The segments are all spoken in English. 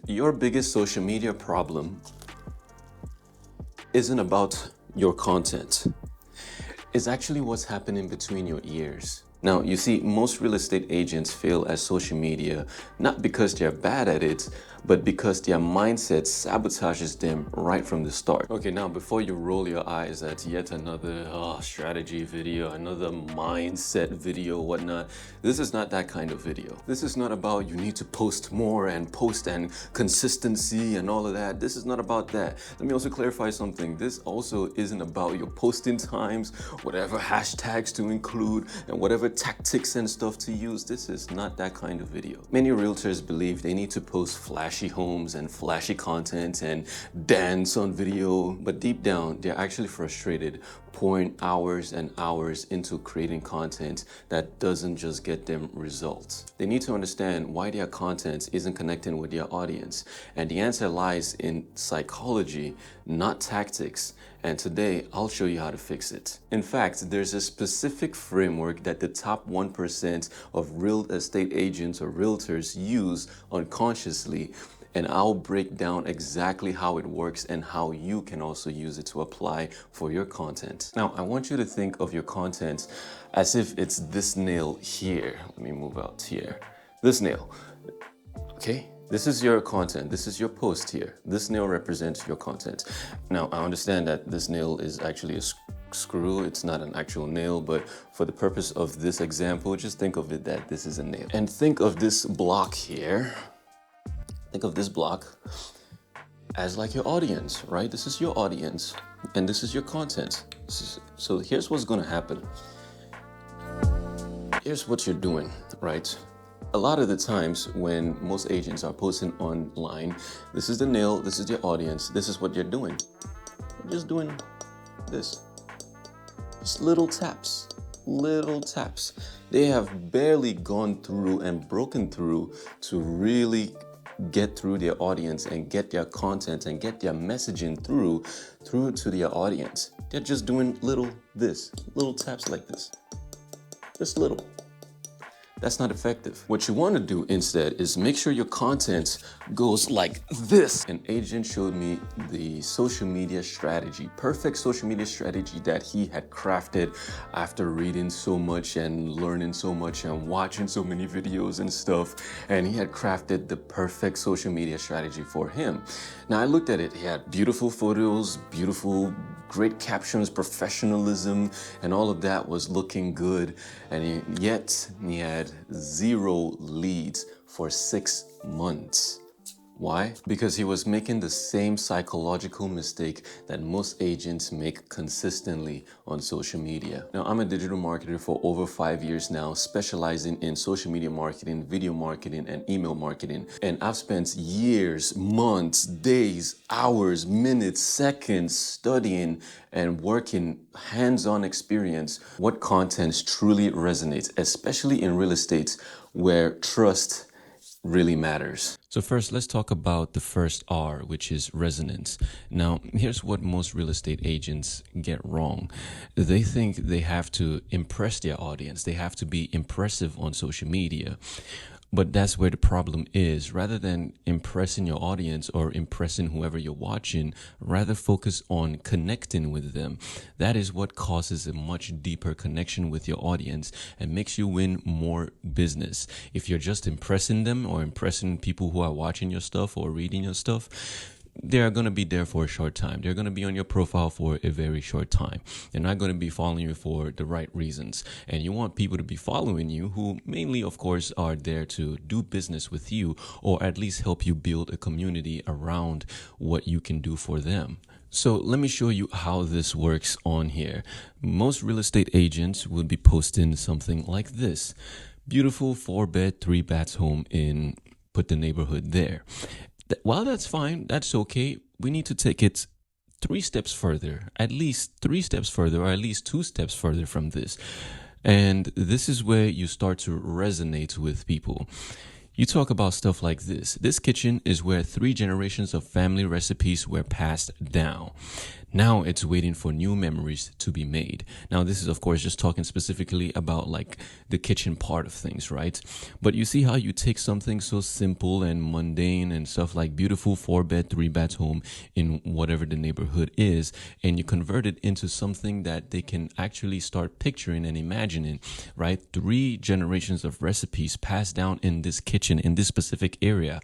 Your biggest social media problem isn't about your content. It's actually what's happening between your ears. Now, you see, most real estate agents fail at social media, not because they're bad at it, but because their mindset sabotages them right from the start. Okay, now before you roll your eyes at yet another strategy video, another mindset video, whatnot, this is not that kind of video. This is not about you need to post more and post and consistency and all of that. This is not about that. Let me also clarify something. This also isn't about your posting times, whatever hashtags to include, and whatever tactics and stuff to use. This is not that kind of video. Many realtors believe they need to post flashy homes and flashy content and dance on video, but deep down they're actually frustrated, pouring hours and hours into creating content that doesn't just get them results. They need to understand why their content isn't connecting with their audience, and the answer lies in psychology, not tactics. And today, I'll show you how to fix it. In fact, there's a specific framework that the top 1% of real estate agents or realtors use unconsciously, and I'll break down exactly how it works and how you can also use it to apply for your content. Now, I want you to think of your content as if it's this nail here. Let me move out here. This nail, okay? This is your content. This is your post here. This nail represents your content. Now, I understand that this nail is actually a screw. It's not an actual nail, but for the purpose of this example, just think of it that this is a nail. And think of this block here. Think of this block as like your audience, right? This is your audience and this is your content. So here's what's gonna happen. Here's what you're doing, right? A lot of the times when most agents are posting online, this is the nail, this is your audience, this is what you're doing. You're just doing this. Just little taps, little taps. They have barely gone through and broken through to really get through their audience and get their content and get their messaging through to their audience. They're just doing little taps like this. Just little. That's not effective. What you want to do instead is make sure your content goes like this. An agent showed me the social media strategy, perfect social media strategy that he had crafted after reading so much and learning so much and watching so many videos and stuff. And he had crafted the perfect social media strategy for him. Now I looked at it. He had beautiful photos, great captions, professionalism, and all of that was looking good. And yet he had 0 leads for 6 months. Why? Because he was making the same psychological mistake that most agents make consistently on social media. Now, I'm a digital marketer for over 5 years now, specializing in social media marketing, video marketing, and email marketing. And I've spent years, months, days, hours, minutes, seconds studying and working hands-on experience what contents truly resonates, especially in real estate where trust really matters. So first, let's talk about the first R, which is resonance. Now, here's what most real estate agents get wrong. They think they have to impress their audience. They have to be impressive on social media. But that's where the problem is. Rather than impressing your audience or impressing whoever you're watching, rather focus on connecting with them. That is what causes a much deeper connection with your audience and makes you win more business. If you're just impressing them or impressing people who are watching your stuff or reading your stuff, they're going to be there for a short time. They're going to be on your profile for a very short time. They're not going to be following you for the right reasons. And you want people to be following you who mainly, of course, are there to do business with you or at least help you build a community around what you can do for them. So let me show you how this works on here. Most real estate agents will be posting something like this. Beautiful 4-bed, 3-bath home in, put the neighborhood there. Well, that's fine. That's okay. We need to take it 3 steps further, at least 3 steps further, or at least 2 steps further from this. And this is where you start to resonate with people. You talk about stuff like this. This kitchen is where 3 generations of family recipes were passed down. Now it's waiting for new memories to be made. Now this is of course just talking specifically about like the kitchen part of things, right? But you see how you take something so simple and mundane and stuff like beautiful 4-bed, 3-bath home in whatever the neighborhood is, and you convert it into something that they can actually start picturing and imagining, right? 3 generations of recipes passed down in this kitchen in this specific area.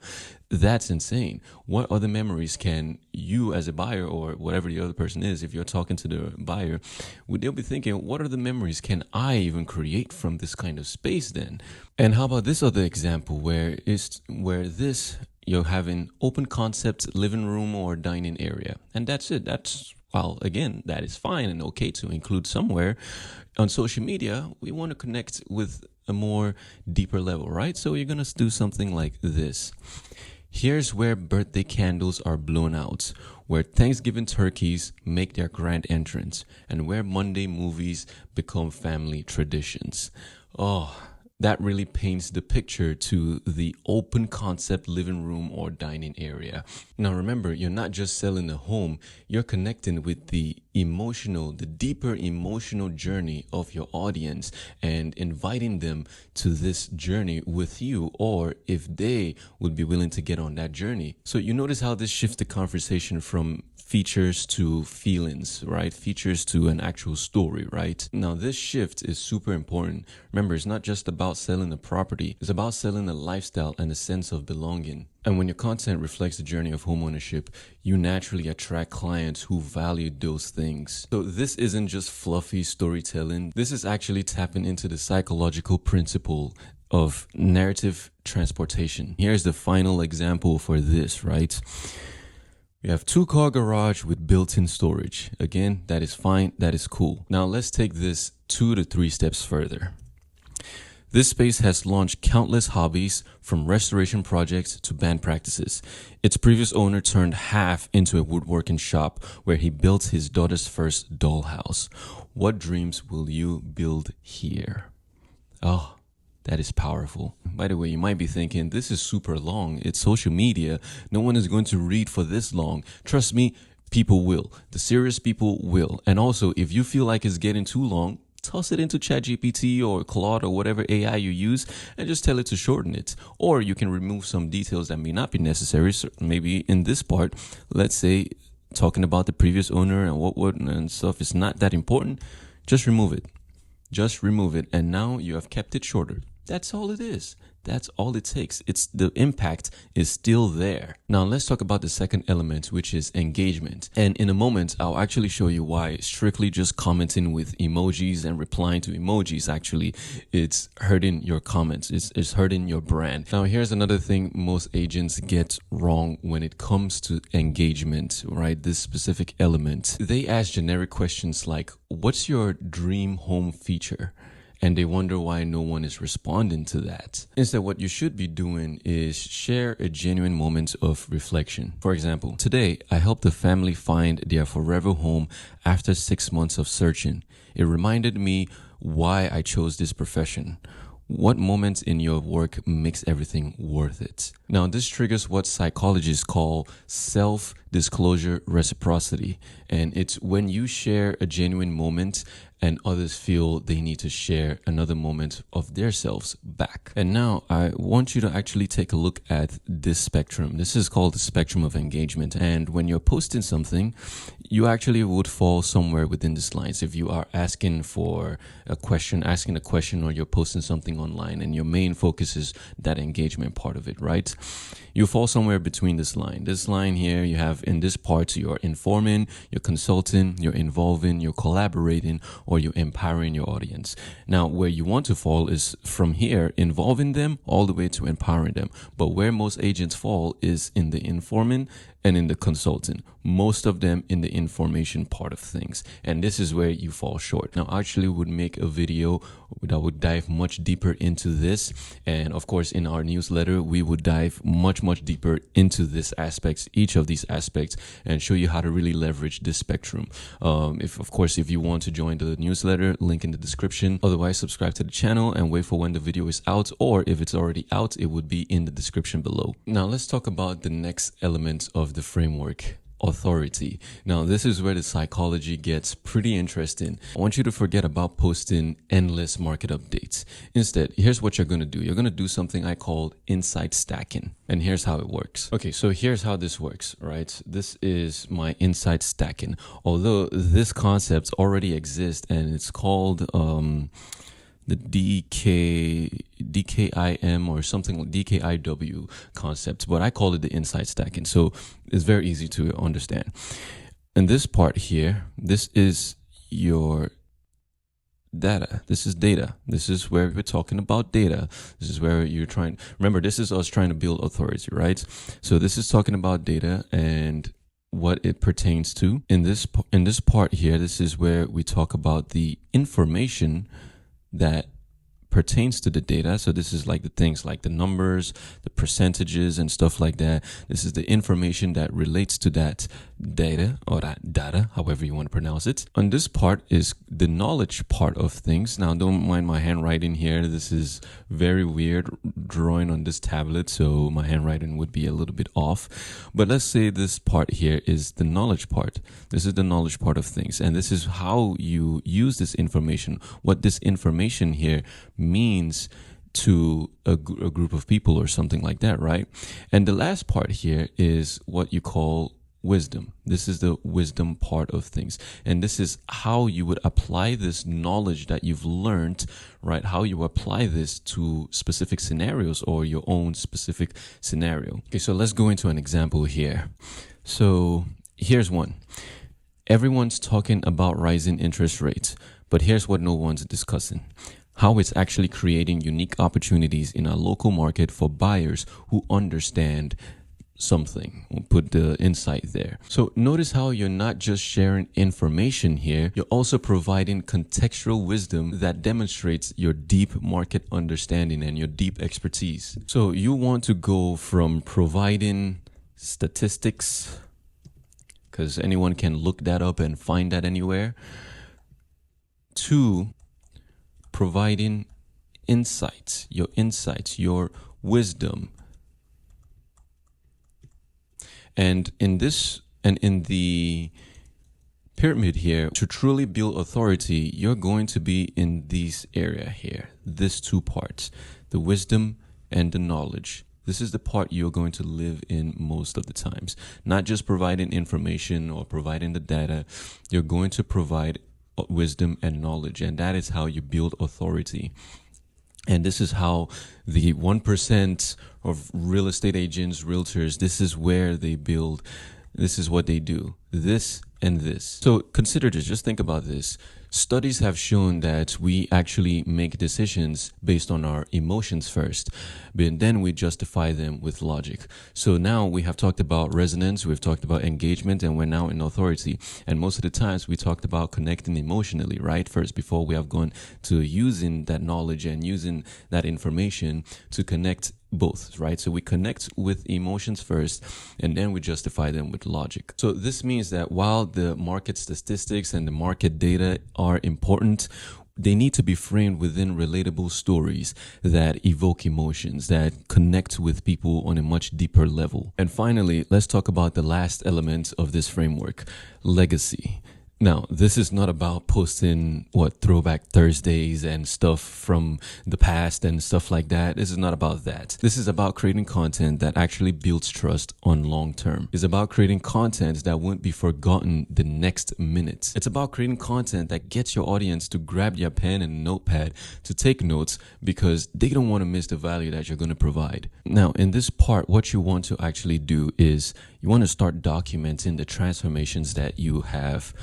That's insane. What other memories can you as a buyer or whatever the other person is, if you're talking to the buyer, they'll be thinking, what are the memories can I even create from this kind of space then? And how about this other example where you're having open concept living room or dining area, and that's it. Well, again, that is fine and okay to include somewhere. On social media, we want to connect with a more deeper level, right? So you're going to do something like this. Here's where birthday candles are blown out, where Thanksgiving turkeys make their grand entrance, and where Monday movies become family traditions. Oh, that really paints the picture to the open concept living room or dining area. Now remember, you're not just selling a home, you're connecting with the deeper emotional journey of your audience and inviting them to this journey with you, or if they would be willing to get on that journey. So you notice how this shifts the conversation from features to feelings, right? Features to an actual story, right? Now, this shift is super important. Remember, it's not just about selling a property. It's about selling a lifestyle and a sense of belonging. And when your content reflects the journey of homeownership, you naturally attract clients who value those things. So this isn't just fluffy storytelling. This is actually tapping into the psychological principle of narrative transportation. Here's the final example for this, right? We have 2-car garage with built-in storage. Again, that is fine. That is cool. Now let's take this 2 to 3 steps further. This space has launched countless hobbies, from restoration projects to band practices. Its previous owner turned half into a woodworking shop where he built his daughter's first dollhouse. What dreams will you build here? Oh, that is powerful. By the way, you might be thinking, this is super long. It's social media. No one is going to read for this long. Trust me, people will. The serious people will. And also, if you feel like it's getting too long, toss it into ChatGPT or Claude or whatever AI you use and just tell it to shorten it. Or you can remove some details that may not be necessary. So maybe in this part, let's say talking about the previous owner and what and stuff is not that important. Just remove it. Just remove it. And now you have kept it shorter. That's all it is. That's all it takes. The impact is still there. Now let's talk about the second element, which is engagement. And in a moment, I'll actually show you why strictly just commenting with emojis and replying to emojis, actually, it's hurting your comments. It's hurting your brand. Now here's another thing most agents get wrong when it comes to engagement, right? This specific element. They ask generic questions like, what's your dream home feature? And they wonder why no one is responding to that. Instead, what you should be doing is share a genuine moment of reflection. For example, today I helped a family find their forever home after 6 months of searching. It reminded me why I chose this profession. What moments in your work makes everything worth it? Now, this triggers what psychologists call self-disclosure reciprocity. And it's when you share a genuine moment and others feel they need to share another moment of their selves back. And now I want you to actually take a look at this spectrum. This is called the spectrum of engagement. And when you're posting something, you actually would fall somewhere within these lines. If you are asking a question, or you're posting something online and your main focus is that engagement part of it, right? You fall somewhere between this line. This line here, you have in this part, you're informing, you're consulting, you're involving, you're collaborating, or you're empowering your audience. Now, where you want to fall is from here, involving them all the way to empowering them. But where most agents fall is in the informing and in the consulting. Most of them in the information part of things. And this is where you fall short. Now, I actually would make a video that would dive much deeper into this. And of course, in our newsletter, we would dive much deeper into this aspects, each of these aspects, and show you how to really leverage this spectrum. If you want to join the newsletter, link in the description. Otherwise, subscribe to the channel and wait for when the video is out, or if it's already out, it would be in the description below. Now let's talk about the next element of the framework: authority. Now, this is where the psychology gets pretty interesting. I want you to forget about posting endless market updates. Instead, here's what you're going to do. You're going to do something I call insight stacking. And here's how it works. Okay, so here's how this works, right? This is my insight stacking. Although this concept already exists and it's called the DKIM or something like DKIW concept, but I call it the insight stacking. So it's very easy to understand. And this part here, this is your data. This is data. This is where we're talking about data. This is where you're trying. Remember, this is us trying to build authority, right? So this is talking about data and what it pertains to. In this part here, this is where we talk about the information that pertains to the data. So this is like the things like the numbers, the percentages and stuff like that. This is the information that relates to that data or that data, however you want to pronounce it. And this part is the knowledge part of things. Now, don't mind my handwriting here. This is very weird drawing on this tablet, so my handwriting would be a little bit off. But let's say this part here is the knowledge part. This is the knowledge part of things. And this is how you use this information, what this information here means to a group of people or something like that, right? And the last part here is what you call wisdom. This is the wisdom part of things. And this is how you would apply this knowledge that you've learned, right? How you apply this to specific scenarios or your own specific scenario. Okay, so let's go into an example here. So here's one. Everyone's talking about rising interest rates, but here's what no one's discussing. How it's actually creating unique opportunities in our local market for buyers who understand something. We'll put the insight there. So notice how you're not just sharing information here, you're also providing contextual wisdom that demonstrates your deep market understanding and your deep expertise. So you want to go from providing statistics, because anyone can look that up and find that anywhere, to providing insights, your wisdom. And in the pyramid here, to truly build authority, you're going to be in this area here, these two parts, the wisdom and the knowledge. This is the part you're going to live in most of the times. Not just providing information or providing the data, you're going to provide wisdom and knowledge, and that is how you build authority. And this is how the 1% of real estate agents, realtors, this is where they build. This is what they do, this and this. So consider this, just think about this. Studies have shown that we actually make decisions based on our emotions first, but then we justify them with logic. So now we have talked about resonance, we've talked about engagement, and we're now in authority. And most of the times we talked about connecting emotionally, right? First, before we have gone to using that knowledge and using that information to connect both, right? So we connect with emotions first, and then we justify them with logic. So this means that while the market statistics and the market data are important, they need to be framed within relatable stories that evoke emotions, that connect with people on a much deeper level. And finally, let's talk about the last element of this framework, legacy. Now, this is not about posting throwback Thursdays and stuff from the past and stuff like that. This is not about that. This is about creating content that actually builds trust on long term. It's about creating content that won't be forgotten the next minute. It's about creating content that gets your audience to grab their pen and notepad to take notes because they don't want to miss the value that you're going to provide. Now, in this part, what you want to actually do is you want to start documenting the transformations that you have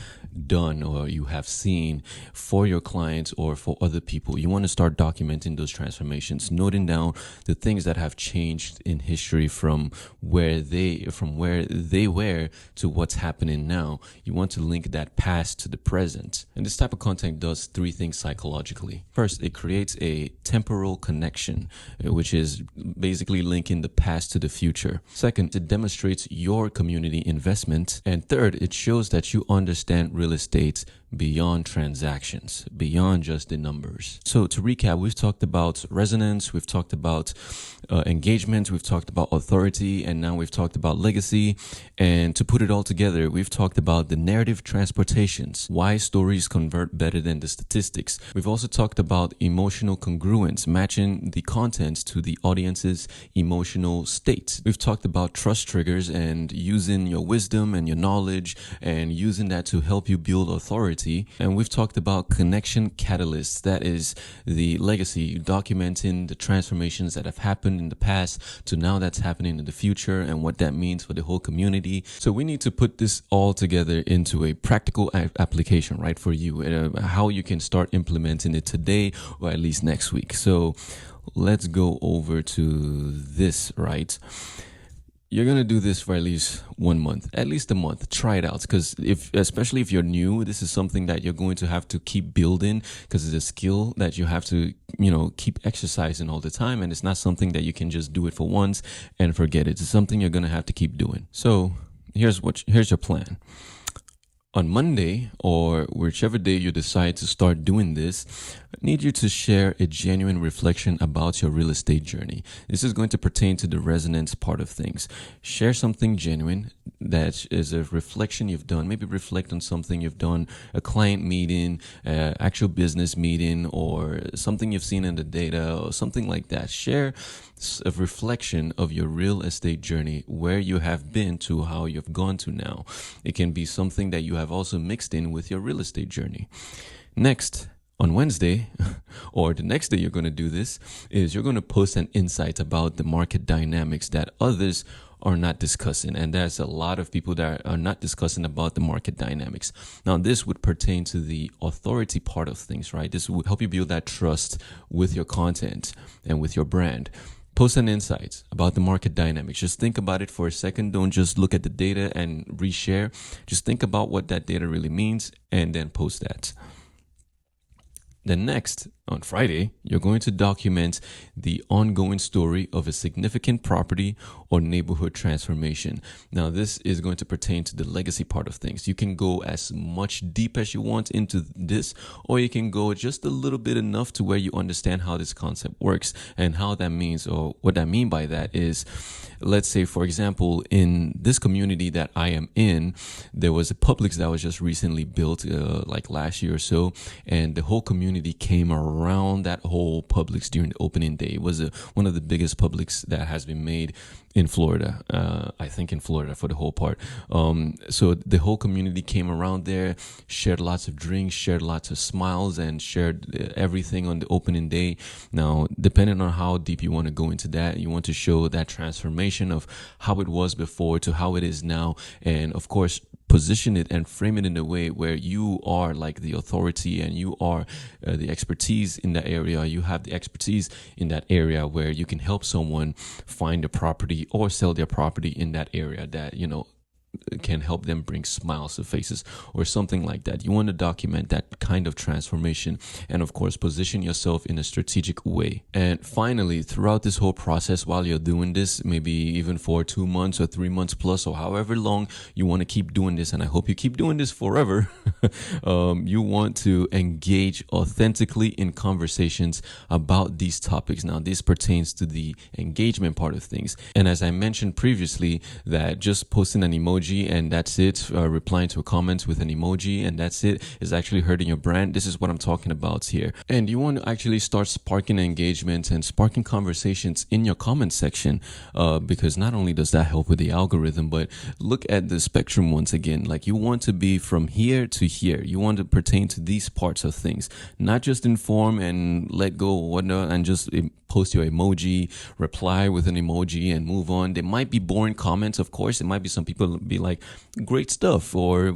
done or you have seen for your clients or for other people. You want to start documenting those transformations, noting down the things that have changed in history from where they were to what's happening now. You want to link that past to the present. And this type of content does three things psychologically. First, it creates a temporal connection, which is basically linking the past to the future. Second, it demonstrates your community investment. And third, it shows that you understand real estate beyond transactions, beyond just the numbers. So to recap, we've talked about resonance, we've talked about engagement, we've talked about authority, and now we've talked about legacy. And to put it all together, we've talked about the narrative transportations, why stories convert better than the statistics. We've also talked about emotional congruence, matching the content to the audience's emotional state. We've talked about trust triggers and using your wisdom and your knowledge and using that to help you build authority. And we've talked about connection catalysts, that is the legacy, documenting the transformations that have happened in the past to now that's happening in the future and what that means for the whole community. So we need to put this all together into a practical application, right, for you, how you can start implementing it today or at least next week. So let's go over to this, right? You're going to do this for at least 1 month, at least a month. Try it out, because especially if you're new, this is something that you're going to have to keep building, because it's a skill that you have to, keep exercising all the time. And it's not something that you can just do it for once and forget it. It's something you're going to have to keep doing. So here's your plan. On Monday, or whichever day you decide to start doing this, I need you to share a genuine reflection about your real estate journey. This is going to pertain to the resonance part of things. Share something genuine that is a reflection you've done. Maybe reflect on something you've done, a client meeting, actual business meeting, or something you've seen in the data, or something like that. Share a reflection of your real estate journey, where you have been to how you've gone to now. It can be something that you have also mixed in with your real estate journey. Next, on Wednesday, or the next day you're going to do this, is you're going to post an insight about the market dynamics that others are not discussing. And there's a lot of people that are not discussing about the market dynamics. Now, this would pertain to the authority part of things, right? This would help you build that trust with your content and with your brand. Post an insight about the market dynamics. Just think about it for a second. Don't just look at the data and reshare. Just think about what that data really means and then post that. Then next, on Friday, you're going to document the ongoing story of a significant property or neighborhood transformation. Now, this is going to pertain to the legacy part of things. You can go as much deep as you want into this, or you can go just a little bit enough to where you understand how this concept works and how that means, or what I mean by that is, let's say, for example, in this community that I am in, there was a Publix that was just recently built like last year or so, and the whole community came around that whole Publix during the opening day. It was one of the biggest Publix that has been made in Florida, I think in Florida for the whole part. So the whole community came around there, shared lots of drinks, shared lots of smiles, and shared everything on the opening day. Now, depending on how deep you want to go into that, you want to show that transformation of how it was before to how it is now. And of course, position it and frame it in a way where you are like the authority and you are the expertise in that area. You have the expertise in that area where you can help someone find a property or sell their property in that area that, can help them bring smiles to faces or something like that. You want to document that kind of transformation and, of course, position yourself in a strategic way. And finally, throughout this whole process, while you're doing this, maybe even for 2 months or 3 months plus, or however long you want to keep doing this, and I hope you keep doing this forever, you want to engage authentically in conversations about these topics. Now, this pertains to the engagement part of things. And as I mentioned previously, that just posting an emoji and that's it, replying to a comment with an emoji and that's it, is actually hurting your brand. This is what I'm talking about here. And you want to actually start sparking engagement and sparking conversations in your comment section, because not only does that help with the algorithm, but look at the spectrum once again. Like, you want to be from here to here. You want to pertain to these parts of things, not just inform and let go or whatnot and just post your emoji, reply with an emoji and move on. There might be boring comments, of course. There might be some people be like, great stuff, or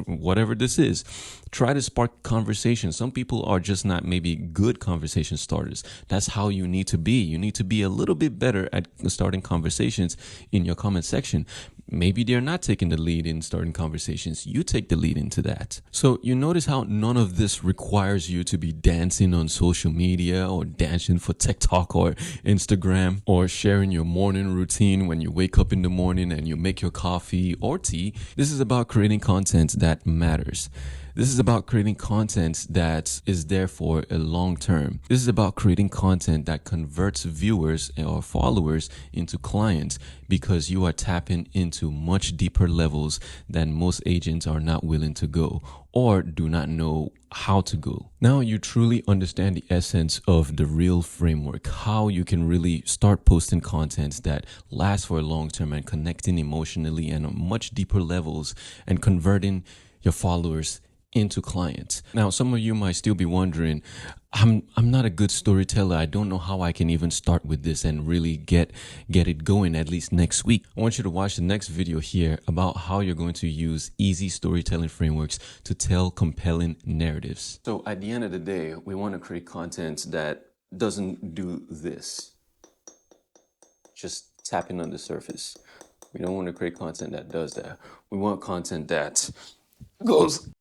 whatever this is. Try to spark conversation. Some people are just not maybe good conversation starters. That's how you need to be. You need to be a little bit better at starting conversations in your comment section. Maybe they're not taking the lead in starting conversations. You take the lead into that. So you notice how none of this requires you to be dancing on social media or dancing for TikTok or Instagram or sharing your morning routine when you wake up in the morning and you make your coffee or tea. This is about creating content that matters. This is about creating content that is there for a long term. This is about creating content that converts viewers or followers into clients, because you are tapping into much deeper levels than most agents are not willing to go or do not know how to go. Now you truly understand the essence of the Real framework, how you can really start posting content that lasts for a long term and connecting emotionally and on much deeper levels and converting your followers into clients. Now, some of you might still be wondering, I'm not a good storyteller. I don't know how I can even start with this and really get it going at least next week. I want you to watch the next video here about how you're going to use easy storytelling frameworks to tell compelling narratives. So at the end of the day, we want to create content that doesn't do this, just tapping on the surface. We don't want to create content that does that. We want content that goes